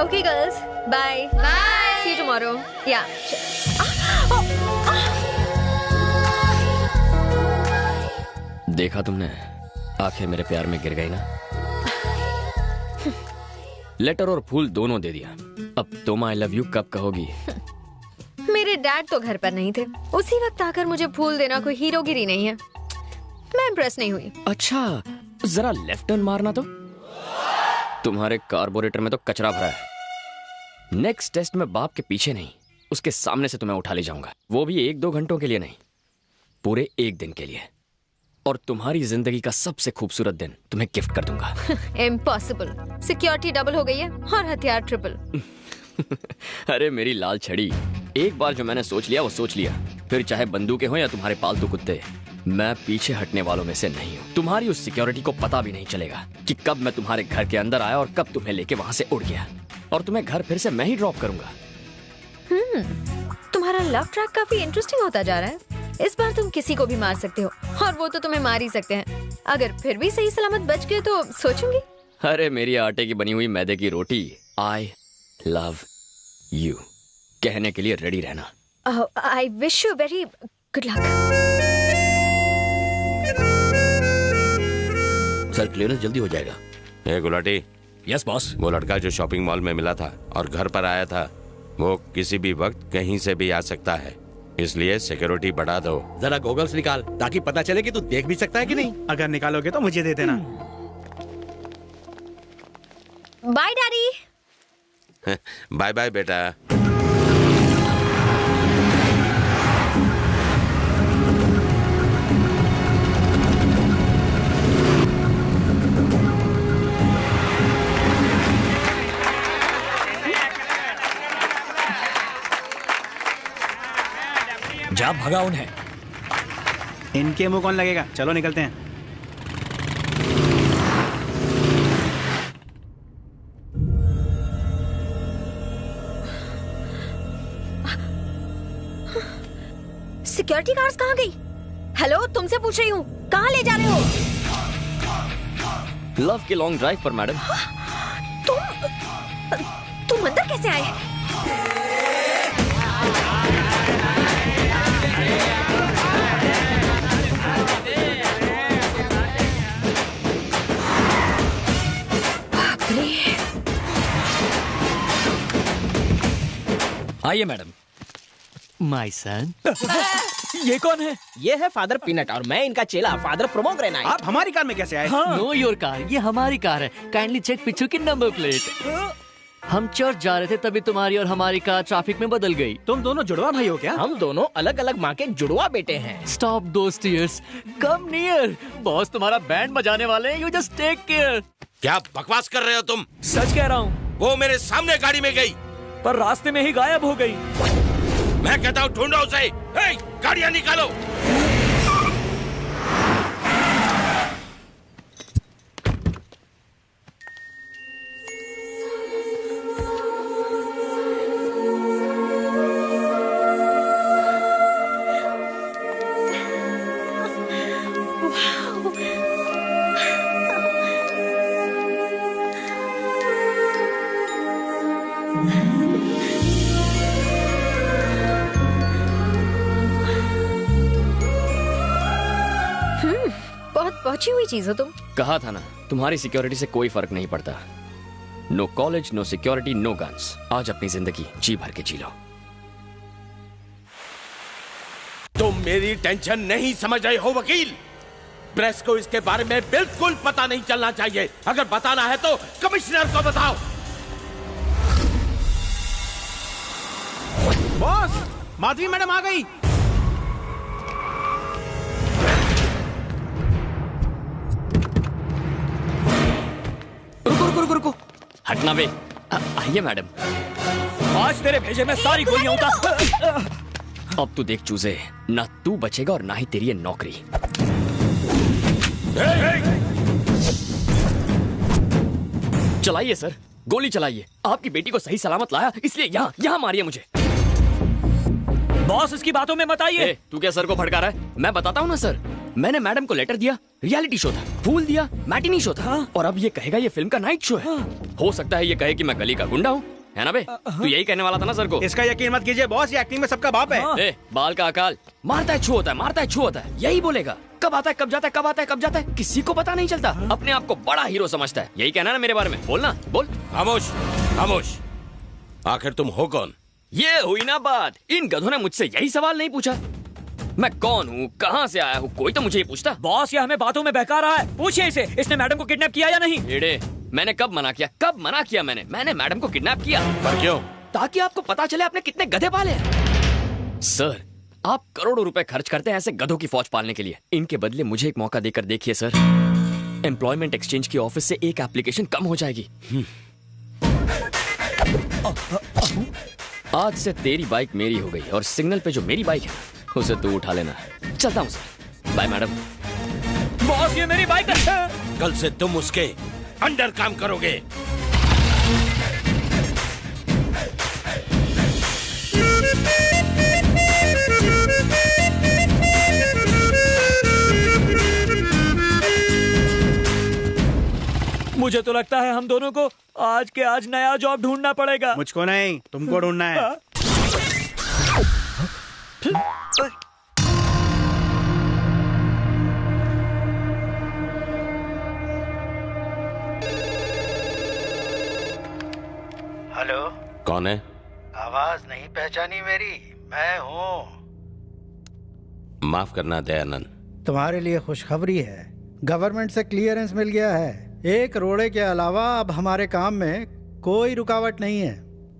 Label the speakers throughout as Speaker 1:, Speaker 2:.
Speaker 1: Okay, girls. Bye.
Speaker 2: Bye.
Speaker 1: See you tomorrow. Yeah.
Speaker 3: देखा तुमने, आंखें मेरे प्यार में गिर गई ना। लेटर और फूल दोनों दे दिया। अब तुम आई लव यू कब कहोगी?
Speaker 1: मेरे डैड तो घर पर नहीं थे, उसी वक्त आकर मुझे फूल देना कोई हीरोगिरी नहीं है। मैं इम्प्रेस नहीं हुई।
Speaker 3: अच्छा, जरा लेफ्ट टर्न मारना तो। तुम्हारे कार्बोरेटर में तो कचरा भरा है। नेक्स्ट टेस्ट में बाप के पीछे नहीं, उसके सामने से तुम्हें उठा ले जाऊंगा, वो भी 1-2 घंटों के लिए नहीं, पूरे 1 दिन के लिए। और तुम्हारी जिंदगी का सबसे खूबसूरत दिन तुम्हें गिफ्ट कर दूंगा।
Speaker 1: इम्पॉसिबल। सिक्योरिटी डबल हो गई है और हथियार ट्रिपल।
Speaker 3: अरे मेरी लाल छड़ी, एक बार जो मैंने सोच लिया वो सोच लिया। फिर चाहे बंदूकें हो या तुम्हारे पालतू कुत्ते, मैं पीछे हटने वालों में से नहीं हूँ। तुम्हारी उस सिक्योरिटी को पता भी नहीं चलेगा कि कब मैं तुम्हारे घर के अंदर आया और कब तुम्हें लेके वहां से उड़ गया। और तुम्हें घर फिर से मैं ही ड्रॉप करूंगा।
Speaker 1: तुम्हारा लव ट्रैक काफी इंटरेस्टिंग होता जा रहा है। इस बार तुम किसी को भी मार सकते हो, और वो तो तुम्हें मार ही सकते हैं। अगर फिर भी सही सलामत बच गए तो सोचूंगी।
Speaker 3: अरे मेरी आटे की बनी हुई मैदे की रोटी, आई लव यू कहने के लिए रेडी रहना।
Speaker 1: I wish you very good luck.
Speaker 4: Sir, clearance जल्दी हो जाएगा।
Speaker 5: ए गुलाटी।
Speaker 4: Yes boss.
Speaker 5: वो लड़का जो शॉपिंग मॉल में मिला था और घर पर आया था, वो किसी भी वक्त कहीं से भी आ सकता है, इसलिए सिक्योरिटी बढ़ा दो।
Speaker 4: जरा गॉगल्स निकाल ताकि पता चले कि तू देख भी सकता है कि नहीं।
Speaker 6: अगर निकालोगे तो मुझे दे देना।
Speaker 1: Bye daddy.
Speaker 5: बाय बाय बेटा।
Speaker 4: जा भगा उन्हें।
Speaker 6: इनके मुंह कौन लगेगा? चलो निकलते हैं।
Speaker 1: सिक्योरिटी गार्ड्स कहाँ गई? हेलो, तुमसे पूछ रही हूँ, कहाँ ले जा रहे हो?
Speaker 3: लव के लॉन्ग ड्राइव पर मैडम।
Speaker 1: तुम अंदर कैसे आए?
Speaker 4: आइए मैडम।
Speaker 7: My son.
Speaker 4: ये कौन है?
Speaker 8: ये है फादर पीनट और मैं इनका चेला फादर प्रोमोग्रेनाइट।
Speaker 6: आप हमारी कार में कैसे आए?
Speaker 7: नो योर कार, ये हमारी कार है। काइंडली चेक पीछे की नंबर प्लेट। हम चर्च जा रहे थे तभी तुम्हारी और हमारी कार ट्रैफिक में बदल गई।
Speaker 6: तुम दोनों जुड़वा भाई हो क्या?
Speaker 8: हम दोनों अलग अलग माँ के जुड़वा बेटे हैं।
Speaker 7: स्टॉप दोस टीयर्स, कम नियर। बॉस तुम्हारा बैंड बजाने वाले हैं, यू जस्ट टेक केयर।
Speaker 5: क्या बकवास कर रहे हो तुम?
Speaker 7: सच कह रहा हूँ।
Speaker 5: वो मेरे सामने गाड़ी में गई
Speaker 7: पर रास्ते में ही गायब हो गई।
Speaker 5: मैं कहता हूँ ढूंढो उसे। गाड़ियाँ निकालो।
Speaker 1: पहुंची हुई चीज हो तुम।
Speaker 3: कहा था ना, तुम्हारी सिक्योरिटी से कोई फर्क नहीं पड़ता। No college, no security, no guns. आज अपनी जिंदगी जी भर के जी लो।
Speaker 5: तुम मेरी टेंशन नहीं समझ रहे हो वकील। प्रेस को इसके बारे में बिल्कुल पता नहीं चलना चाहिए। अगर बताना है तो कमिश्नर को बताओ।
Speaker 6: बॉस, माधवी मैडम आ गई।
Speaker 3: रुको। हटना बे। आइए मैडम।
Speaker 4: आज तेरे भेजे में सारी गोलियां उतार।
Speaker 3: अब तू देख चूजे, ना तू बचेगा और ना ही तेरी ये नौकरी। चलाइए सर, गोली चलाइए। आपकी बेटी को सही सलामत लाया, इसलिए यहाँ मारिए मुझे।
Speaker 4: बॉस, इसकी बातों में मत आइए।
Speaker 3: तू क्या सर को भड़का रहा है? मैं बताता हूँ ना सर, मैंने मैडम को लेटर दिया, रियलिटी शो था। फूल दिया मैटिनी शो था और अब ये कहेगा ये फिल्म का नाइट शो है। हो सकता है ये कहे कि मैं गली का गुंडा हूँ, है ना बे? तू यही कहने वाला था ना सर को?
Speaker 6: इसका यकीन मत कीजिए बॉस, ये एक्टिंग में सबका बाप है।
Speaker 3: ए, बाल का अकाल, मारता है छू होता है, मारता है छू होता है, यही बोलेगा। कब आता है कब जाता है, कब आता है कब जाता है, किसी को पता नहीं चलता। अपने आप को बड़ा हीरो समझता है, यही कहना ना मेरे बारे में? बोलना बोल।
Speaker 5: खामोश खामोश, आखिर तुम हो कौन?
Speaker 3: ये हुई ना बात, इन गधों ने मुझसे यही सवाल नहीं पूछा। मैं कौन हूँ, कहाँ से आया हूँ, कोई तो मुझे ये पूछता।
Speaker 4: बॉस ये हमें बातों में बहका रहा है, पूछिए इसे, इसने मैडम को किडनैप किया या नहीं?
Speaker 3: एड़े, मैंने कब मना किया, कब मना किया मैंने मैडम को किडनैप किया।
Speaker 5: पर क्यों?
Speaker 3: ताकि आपको पता चले आपने कितने गधे पाले हैं। सर, आप करोड़ों रुपए खर्च करते हैं ऐसे गधों की फौज पालने के लिए। इनके बदले मुझे एक मौका देकर देखिए सर, एम्प्लॉयमेंट एक्सचेंज की ऑफिस से एक एप्लीकेशन कम हो जाएगी। आज से तेरी बाइक मेरी हो गई और सिग्नल पे जो मेरी बाइक है उसे तू उठा लेना। चलता हूँ सर, बाय मैडम।
Speaker 4: बॉस ये मेरी बाइक है।
Speaker 5: कल से तुम उसके अंडर काम करोगे।
Speaker 4: मुझे तो लगता है हम दोनों को आज के आज नया जॉब ढूंढना पड़ेगा।
Speaker 6: मुझको नहीं, तुमको ढूंढना है।
Speaker 2: हेलो,
Speaker 5: कौन है?
Speaker 2: आवाज नहीं पहचानी मेरी? मैं हूँ।
Speaker 5: माफ करना दयानंद,
Speaker 2: तुम्हारे लिए खुशखबरी है, गवर्नमेंट से क्लियरेंस मिल गया है। एक रोड़े के अलावा अब हमारे काम में कोई रुकावट नहीं है।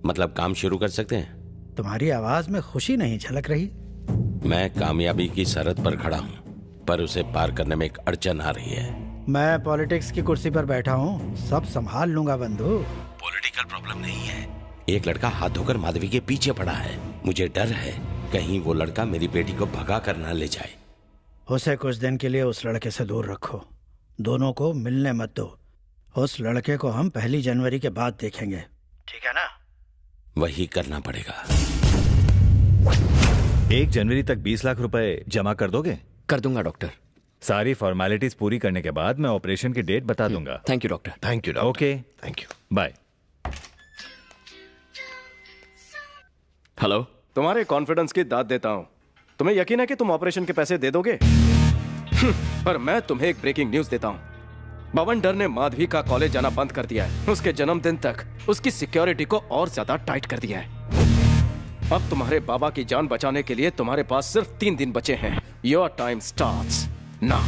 Speaker 5: मतलब काम शुरू कर सकते हैं?
Speaker 2: तुम्हारी आवाज में खुशी नहीं झलक रही।
Speaker 5: मैं कामयाबी की सरहद पर खड़ा हूँ, पर उसे पार करने में एक अड़चन आ रही है।
Speaker 2: मैं पॉलिटिक्स की कुर्सी पर बैठा हूँ, सब संभाल लूंगा बंधु।
Speaker 5: पॉलिटिकल प्रॉब्लम नहीं है। एक लड़का हाथ धोकर माधवी के पीछे पड़ा है। मुझे डर है कहीं वो लड़का मेरी बेटी को भगा कर ना ले जाए।
Speaker 2: उसे कुछ दिन के लिए उस लड़के से दूर रखो, दोनों को मिलने मत दो। उस लड़के को हम 1 जनवरी के बाद देखेंगे, ठीक है ना?
Speaker 5: वही करना पड़ेगा।
Speaker 9: 1 जनवरी तक 20 लाख रुपए जमा कर दोगे?
Speaker 3: कर दूंगा डॉक्टर।
Speaker 9: सारी फॉर्मेलिटीज पूरी करने के बाद मैं ऑपरेशन की डेट बता दूंगा।
Speaker 3: Thank you doctor.
Speaker 5: Thank you doctor.
Speaker 9: Okay,
Speaker 5: thank you,
Speaker 9: bye.
Speaker 3: Hello.
Speaker 10: तुम्हारे कॉन्फिडेंस की दाद देता हूँ। तुम्हें यकीन है कि तुम ऑपरेशन के पैसे दे दोगे? पर मैं तुम्हें एक ब्रेकिंग न्यूज देता हूँ। बवंडर ने माधवी का कॉलेज जाना बंद कर दिया है। उसके जन्मदिन तक उसकी सिक्योरिटी को और ज्यादा टाइट कर दिया है। अब तुम्हारे बाबा की जान बचाने के लिए तुम्हारे पास सिर्फ 3 दिन बचे हैं। Your time starts now.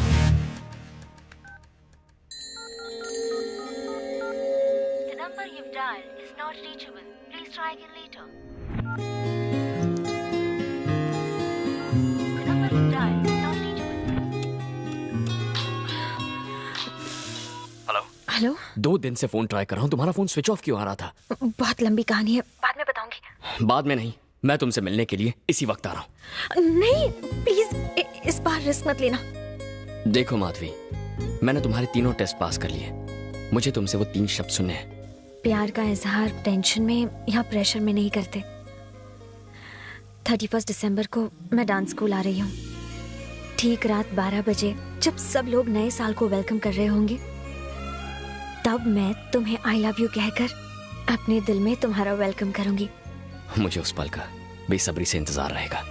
Speaker 11: The number you've dialed is not reachable. Please try again later. The number you've dialed is not reachable.
Speaker 1: Hello.
Speaker 3: 2 दिन से फोन ट्राई कर रहा हूँ, तुम्हारा फोन स्विच ऑफ क्यों आ रहा था?
Speaker 1: बहुत लंबी कहानी है, बाद में बताऊंगी।
Speaker 3: बाद में नहीं, मैं तुमसे मिलने के लिए इसी वक्त आ रहा हूँ।
Speaker 1: नहीं प्लीज, इस बार रिस्क मत लेना।
Speaker 3: देखो माधवी, मैंने तुम्हारे 3 टेस्ट पास कर लिए। मुझे तुमसे वो 3 शब्द सुनने हैं।
Speaker 1: प्यार का इजहार टेंशन में या प्रेशर में नहीं करते। 31 दिसंबर को मैं डांस स्कूल आ रही हूँ। ठीक रात 12 बजे जब सब लोग नए साल को वेलकम कर रहे होंगे, तब मैं तुम्हें आई लव यू कहकर अपने दिल में तुम्हारा वेलकम करूंगी।
Speaker 3: मुझे उस पल का बेसब्री से इंतजार रहेगा।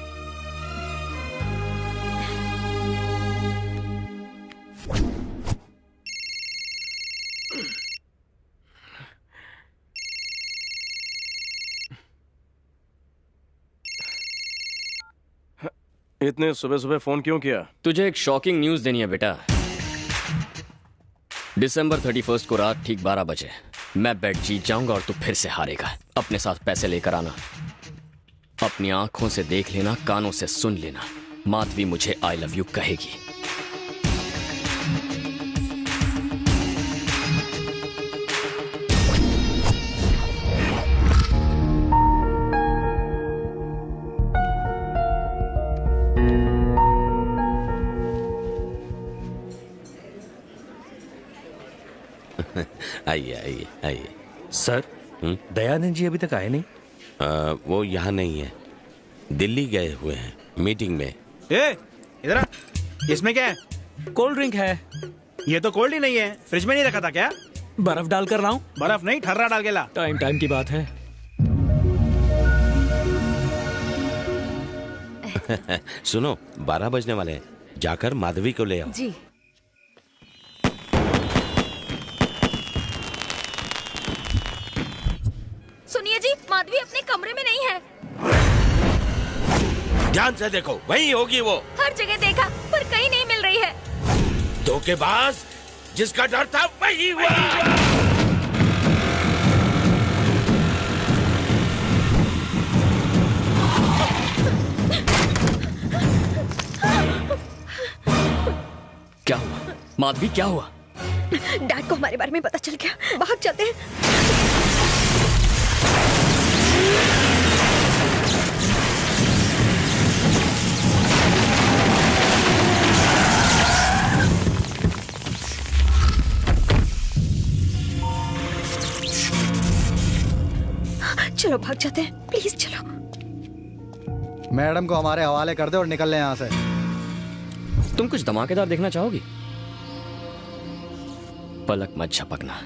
Speaker 10: इतने सुबह सुबह फोन क्यों किया?
Speaker 3: तुझे एक शॉकिंग न्यूज देनी है बेटा। दिसंबर 31 को रात ठीक 12 बजे मैं बेट जीत जाऊंगा और तू फिर से हारेगा। अपने साथ पैसे लेकर आना। अपनी आंखों से देख लेना, कानों से सुन लेना, माधवी मुझे आई लव यू कहेगी।
Speaker 5: आइए आइए आइए।
Speaker 12: सर, दयानंद जी अभी तक आए नहीं?
Speaker 5: वो यहाँ नहीं है, दिल्ली गए हुए हैं मीटिंग में।
Speaker 6: ए, इधर आ। इसमें क्या है?
Speaker 4: कोल्ड ड्रिंक है।
Speaker 6: ये तो कोल्ड ही नहीं है, फ्रिज में नहीं रखा था क्या?
Speaker 4: बर्फ डाल कर रहा हूँ।
Speaker 6: बर्फ नहीं, ठर्रा डाल के ला।
Speaker 4: टाइम की बात है।
Speaker 12: सुनो, 12 बजने वाले हैं, जाकर माधवी को ले आओ।
Speaker 1: जी। सुनिए जी, माधवी अपने कमरे में नहीं है।
Speaker 5: ध्यान से देखो, वहीं होगी वो।
Speaker 1: हर जगह देखा पर कहीं नहीं मिल रही है।
Speaker 5: धोखेबाज, जिसका डर था वही हुआ।
Speaker 3: क्या हुआ माधवी, क्या हुआ?
Speaker 1: डैड को हमारे बारे में पता चल गया, भाग चलते हैं। चलो भाग जाते हैं, प्लीज चलो।
Speaker 13: मैडम को हमारे हवाले कर दे और निकल ले यहाँ से।
Speaker 3: तुम कुछ धमाकेदार देखना चाहोगी? पलक मत झपकना।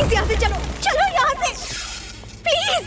Speaker 1: यहाँ से चलो, चलो यहाँ से, प्लीज।